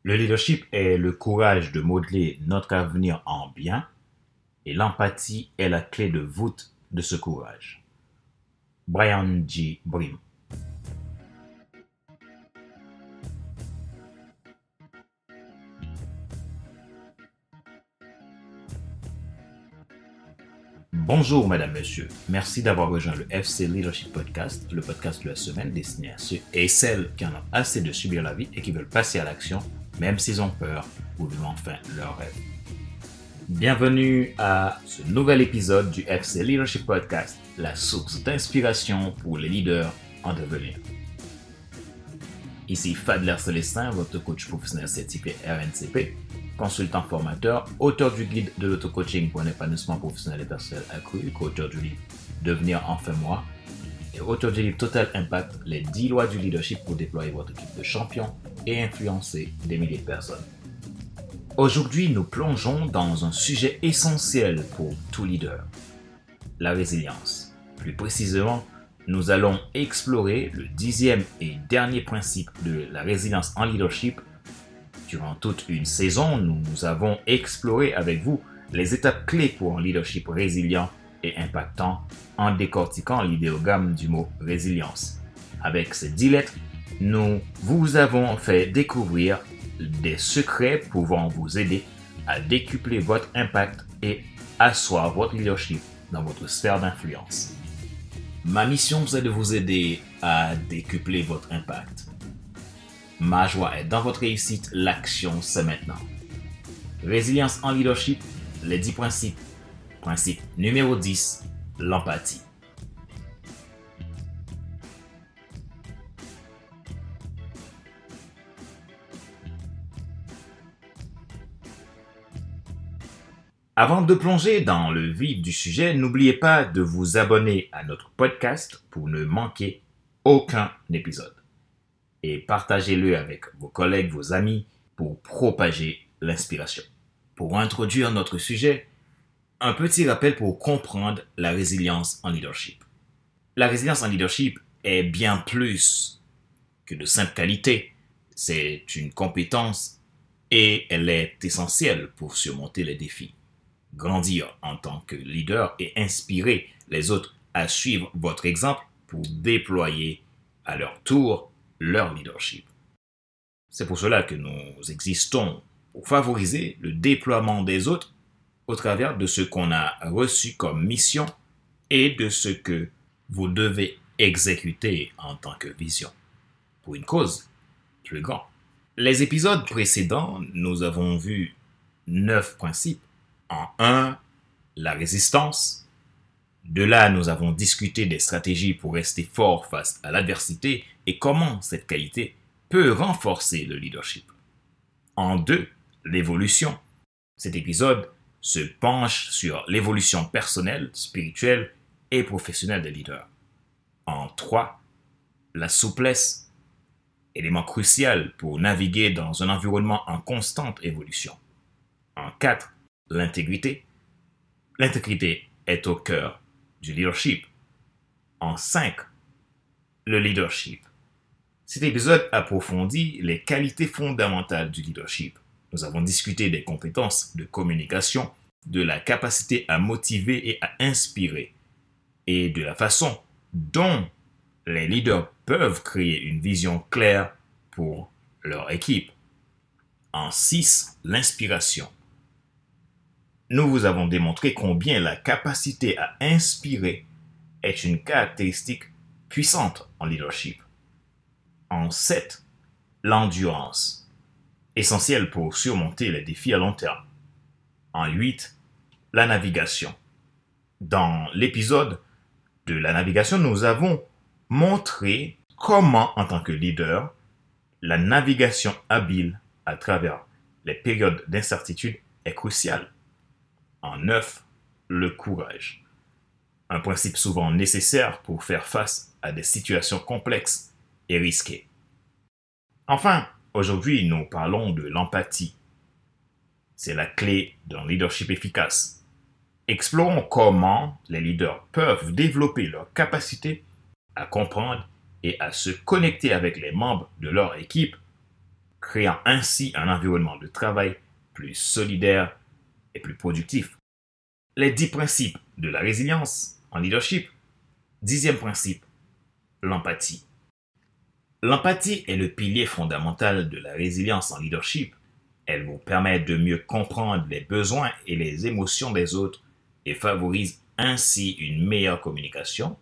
Le leadership est le courage de modeler notre avenir en bien et l'empathie est la clé de voûte de ce courage. Brian G. Brim. Bonjour Madame, Monsieur. Merci d'avoir rejoint le FC Leadership Podcast, le podcast de la semaine destiné à ceux et celles qui en ont assez de subir la vie et qui veulent passer à l'action, même s'ils ont peur ou vivent enfin leur rêve. Bienvenue à ce nouvel épisode du FC Leadership Podcast, la source d'inspiration pour les leaders en devenir. Ici Fadler Célestin, votre coach professionnel certifié RNCP, consultant formateur, auteur du guide de l'auto-coaching pour un épanouissement professionnel et personnel accru, co-auteur du livre Devenir enfin moi, et auteur du livre Total Impact, les 10 lois du leadership pour déployer votre équipe de champions et influencer des milliers de personnes. Aujourd'hui, nous plongeons dans un sujet essentiel pour tout leader, la résilience. Plus précisément, nous allons explorer le 10e et dernier principe de la résilience en leadership. Durant toute une saison, nous avons exploré avec vous les étapes clés pour un leadership résilient et impactant en décortiquant l'idéogramme du mot résilience. Avec ces 10 lettres, nous vous avons fait découvrir des secrets pouvant vous aider à décupler votre impact et asseoir votre leadership dans votre sphère d'influence. Ma mission, c'est de vous aider à décupler votre impact. Ma joie est dans votre réussite, l'action c'est maintenant. Résilience en leadership, les 10 principes. Principe numéro 10, l'empathie. Avant de plonger dans le vif du sujet, n'oubliez pas de vous abonner à notre podcast pour ne manquer aucun épisode. Et partagez-le avec vos collègues, vos amis, pour propager l'inspiration. Pour introduire notre sujet, un petit rappel pour comprendre la résilience en leadership. La résilience en leadership est bien plus que de simples qualités. C'est une compétence et elle est essentielle pour surmonter les défis. Grandir en tant que leader et inspirer les autres à suivre votre exemple pour déployer à leur tour leur leadership. C'est pour cela que nous existons pour favoriser le déploiement des autres au travers de ce qu'on a reçu comme mission et de ce que vous devez exécuter en tant que vision pour une cause plus grande. Les épisodes précédents, nous avons vu 9 principes. En 1, la résistance. De là, nous avons discuté des stratégies pour rester fort face à l'adversité et comment cette qualité peut renforcer le leadership. En 2, l'évolution. Cet épisode se penche sur l'évolution personnelle, spirituelle et professionnelle des leaders. En 3, la souplesse, élément crucial pour naviguer dans un environnement en constante évolution. En 4, l'intégrité. L'intégrité est au cœur du leadership. En 5, le leadership. Cet épisode approfondit les qualités fondamentales du leadership. Nous avons discuté des compétences de communication, de la capacité à motiver et à inspirer, et de la façon dont les leaders peuvent créer une vision claire pour leur équipe. En 6, l'inspiration. Nous vous avons démontré combien la capacité à inspirer est une caractéristique puissante en leadership. En 7, l'endurance, essentielle pour surmonter les défis à long terme. En 8, la navigation. Dans l'épisode de la navigation, nous avons montré comment, en tant que leader, la navigation habile à travers les périodes d'incertitude est cruciale. En 9, le courage. Un principe souvent nécessaire pour faire face à des situations complexes et risquées. Enfin, aujourd'hui, nous parlons de l'empathie. C'est la clé d'un leadership efficace. Explorons comment les leaders peuvent développer leur capacité à comprendre et à se connecter avec les membres de leur équipe créant ainsi un environnement de travail plus solidaire et plus productif. Les 10 principes de la résilience en leadership. 10e principe, l'empathie. L'empathie est le pilier fondamental de la résilience en leadership. Elle vous permet de mieux comprendre les besoins et les émotions des autres et favorise ainsi une meilleure communication,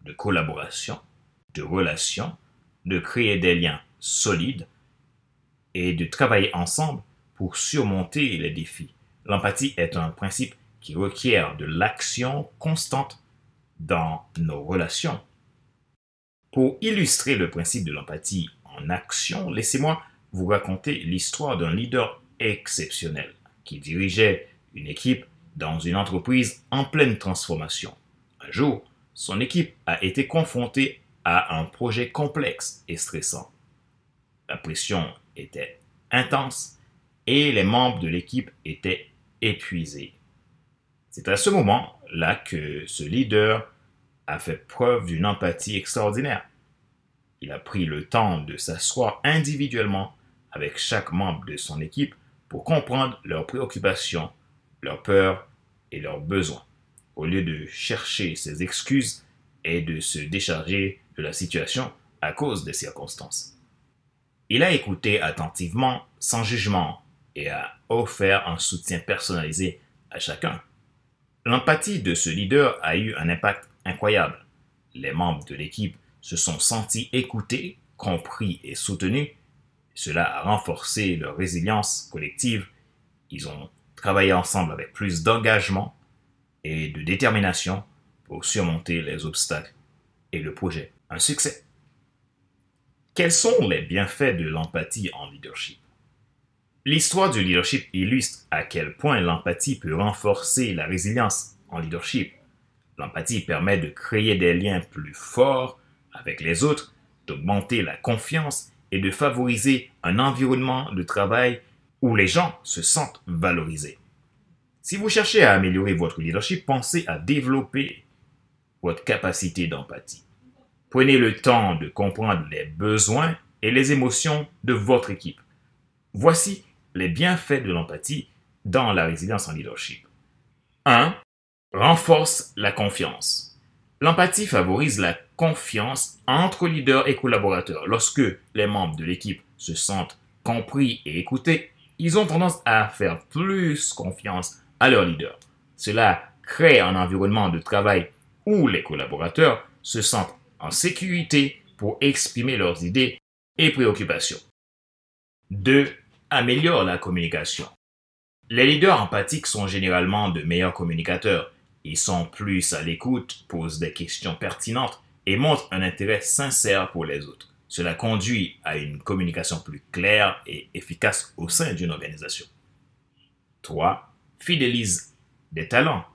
de collaboration, de relations, de créer des liens solides et de travailler ensemble pour surmonter les défis. L'empathie est un principe qui requiert de l'action constante dans nos relations. Pour illustrer le principe de l'empathie en action, laissez-moi vous raconter l'histoire d'un leader exceptionnel qui dirigeait une équipe dans une entreprise en pleine transformation. Un jour, son équipe a été confrontée à un projet complexe et stressant. La pression était intense et les membres de l'équipe étaient épuisés. C'est à ce moment-là que ce leader a fait preuve d'une empathie extraordinaire. Il a pris le temps de s'asseoir individuellement avec chaque membre de son équipe pour comprendre leurs préoccupations, leurs peurs et leurs besoins, au lieu de chercher ses excuses et de se décharger de la situation à cause des circonstances. Il a écouté attentivement, sans jugement, et a offert un soutien personnalisé à chacun. L'empathie de ce leader a eu un impact incroyable. Les membres de l'équipe se sont sentis écoutés, compris et soutenus. Cela a renforcé leur résilience collective. Ils ont travaillé ensemble avec plus d'engagement et de détermination pour surmonter les obstacles et le projet. Un succès. Quels sont les bienfaits de l'empathie en leadership? L'histoire du leadership illustre à quel point l'empathie peut renforcer la résilience en leadership. L'empathie permet de créer des liens plus forts avec les autres, d'augmenter la confiance et de favoriser un environnement de travail où les gens se sentent valorisés. Si vous cherchez à améliorer votre leadership, pensez à développer votre capacité d'empathie. Prenez le temps de comprendre les besoins et les émotions de votre équipe. Voici les bienfaits de l'empathie dans la résilience en leadership. 1. Renforce la confiance. L'empathie favorise la confiance entre leaders et collaborateurs. Lorsque les membres de l'équipe se sentent compris et écoutés, ils ont tendance à faire plus confiance à leur leader. Cela crée un environnement de travail où les collaborateurs se sentent en sécurité pour exprimer leurs idées et préoccupations. 2. Améliore la communication. Les leaders empathiques sont généralement de meilleurs communicateurs. Ils sont plus à l'écoute, posent des questions pertinentes et montrent un intérêt sincère pour les autres. Cela conduit à une communication plus claire et efficace au sein d'une organisation. 3. Fidélise des talents.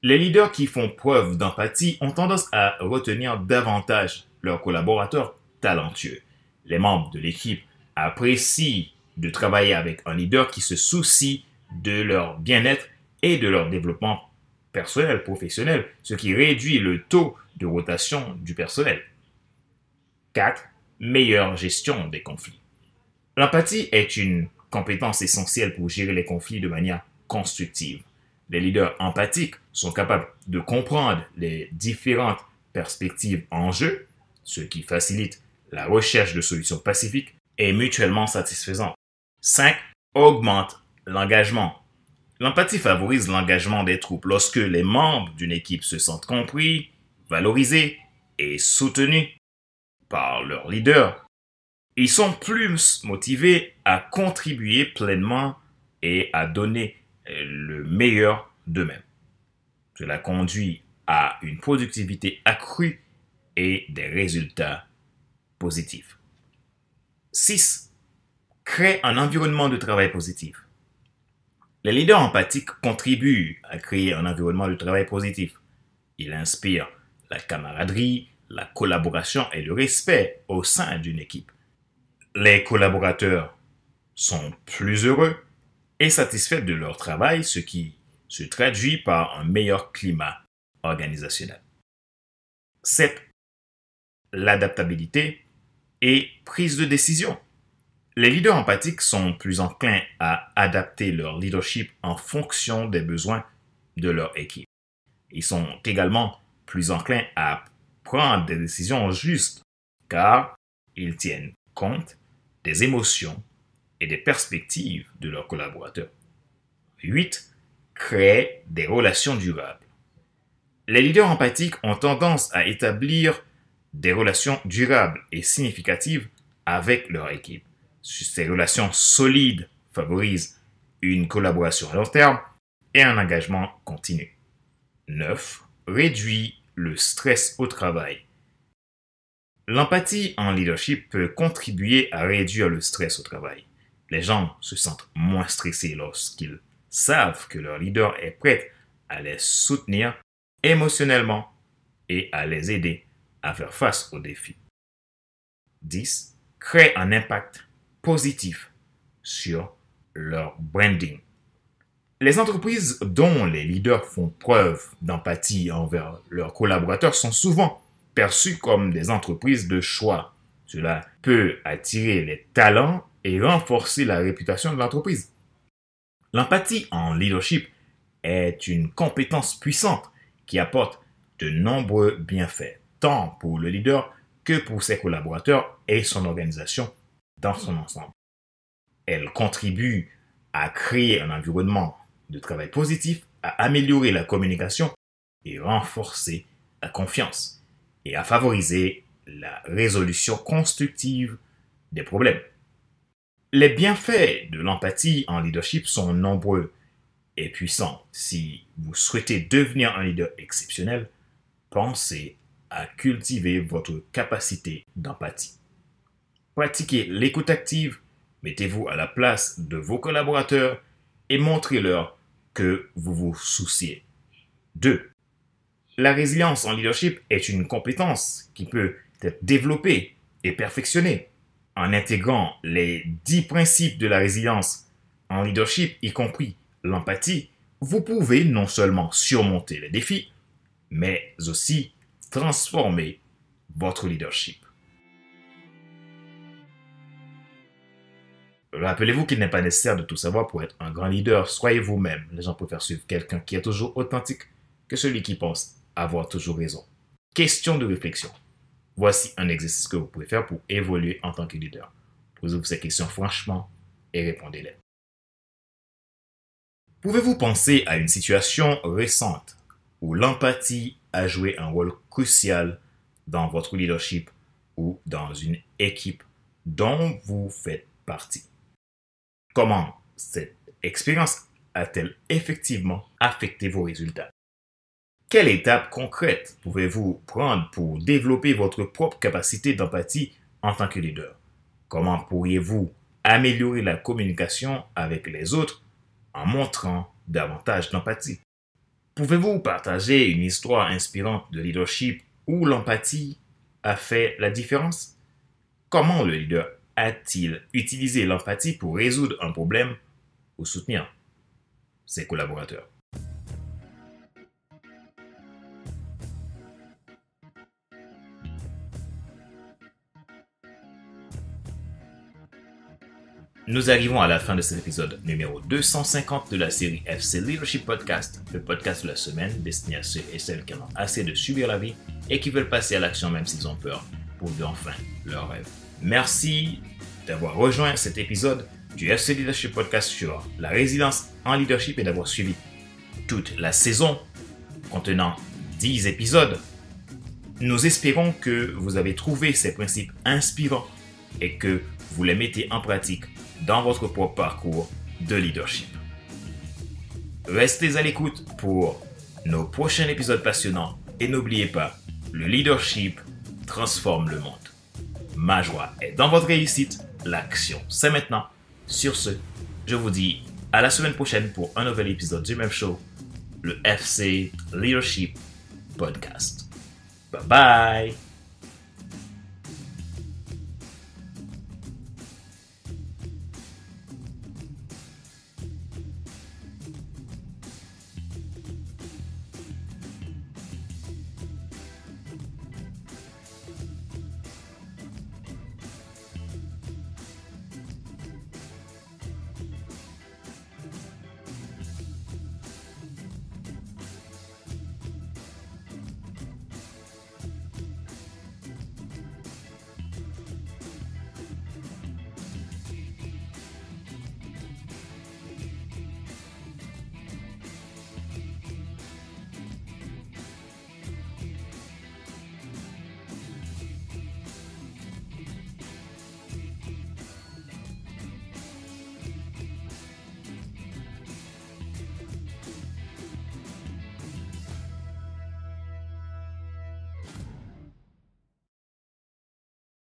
Les leaders qui font preuve d'empathie ont tendance à retenir davantage leurs collaborateurs talentueux. Les membres de l'équipe apprécient de travailler avec un leader qui se soucie de leur bien-être et de leur développement personnel, professionnel, ce qui réduit le taux de rotation du personnel. 4. Meilleure gestion des conflits. L'empathie est une compétence essentielle pour gérer les conflits de manière constructive. Les leaders empathiques sont capables de comprendre les différentes perspectives en jeu, ce qui facilite la recherche de solutions pacifiques et mutuellement satisfaisantes. 5. Augmente l'engagement. L'empathie favorise l'engagement des troupes lorsque les membres d'une équipe se sentent compris, valorisés et soutenus par leur leader. Ils sont plus motivés à contribuer pleinement et à donner le meilleur d'eux-mêmes. Cela conduit à une productivité accrue et des résultats positifs. 6. Crée un environnement de travail positif. Les leaders empathiques contribuent à créer un environnement de travail positif. Ils inspirent la camaraderie, la collaboration et le respect au sein d'une équipe. Les collaborateurs sont plus heureux et satisfaits de leur travail, ce qui se traduit par un meilleur climat organisationnel. 7. L'adaptabilité et prise de décision. Les leaders empathiques sont plus enclins à adapter leur leadership en fonction des besoins de leur équipe. Ils sont également plus enclins à prendre des décisions justes car ils tiennent compte des émotions et des perspectives de leurs collaborateurs. 8. Créer des relations durables. Les leaders empathiques ont tendance à établir des relations durables et significatives avec leur équipe. Ces relations solides favorisent une collaboration à long terme et un engagement continu. 9. Réduit le stress au travail. L'empathie en leadership peut contribuer à réduire le stress au travail. Les gens se sentent moins stressés lorsqu'ils savent que leur leader est prêt à les soutenir émotionnellement et à les aider à faire face aux défis. 10. Crée un impact positif sur leur branding. Les entreprises dont les leaders font preuve d'empathie envers leurs collaborateurs sont souvent perçues comme des entreprises de choix. Cela peut attirer les talents et renforcer la réputation de l'entreprise. L'empathie en leadership est une compétence puissante qui apporte de nombreux bienfaits, tant pour le leader que pour ses collaborateurs et son organisation dans son ensemble. Elle contribue à créer un environnement de travail positif, à améliorer la communication et renforcer la confiance et à favoriser la résolution constructive des problèmes. Les bienfaits de l'empathie en leadership sont nombreux et puissants. Si vous souhaitez devenir un leader exceptionnel, pensez à cultiver votre capacité d'empathie. Pratiquez l'écoute active, mettez-vous à la place de vos collaborateurs et montrez-leur que vous vous souciez d'eux. La résilience en leadership est une compétence qui peut être développée et perfectionnée. En intégrant les 10 principes de la résilience en leadership, y compris l'empathie, vous pouvez non seulement surmonter les défis, mais aussi transformer votre leadership. Rappelez-vous qu'il n'est pas nécessaire de tout savoir pour être un grand leader. Soyez vous-même. Les gens préfèrent suivre quelqu'un qui est toujours authentique que celui qui pense avoir toujours raison. Question de réflexion. Voici un exercice que vous pouvez faire pour évoluer en tant que leader. Posez-vous ces questions franchement et répondez-les. Pouvez-vous penser à une situation récente où l'empathie a joué un rôle crucial dans votre leadership ou dans une équipe dont vous faites partie? Comment cette expérience a-t-elle effectivement affecté vos résultats? Quelle étape concrète pouvez-vous prendre pour développer votre propre capacité d'empathie en tant que leader? Comment pourriez-vous améliorer la communication avec les autres en montrant davantage d'empathie? Pouvez-vous partager une histoire inspirante de leadership où l'empathie a fait la différence? Comment le leader a-t-il utilisé l'empathie pour résoudre un problème ou soutenir ses collaborateurs? Nous arrivons à la fin de cet épisode numéro 250 de la série FC Leadership Podcast, le podcast de la semaine destiné à ceux et celles qui en ont assez de subir la vie et qui veulent passer à l'action même s'ils ont peur pour vivre enfin leur rêve. Merci d'avoir rejoint cet épisode du FC Leadership Podcast sur la résilience en leadership et d'avoir suivi toute la saison contenant 10 épisodes. Nous espérons que vous avez trouvé ces principes inspirants et que vous les mettez en pratique dans votre propre parcours de leadership. Restez à l'écoute pour nos prochains épisodes passionnants et n'oubliez pas, le leadership transforme le monde. Ma joie est dans votre réussite, l'action c'est maintenant. Sur ce, je vous dis à la semaine prochaine pour un nouvel épisode du même show, le FC Leadership Podcast. Bye bye!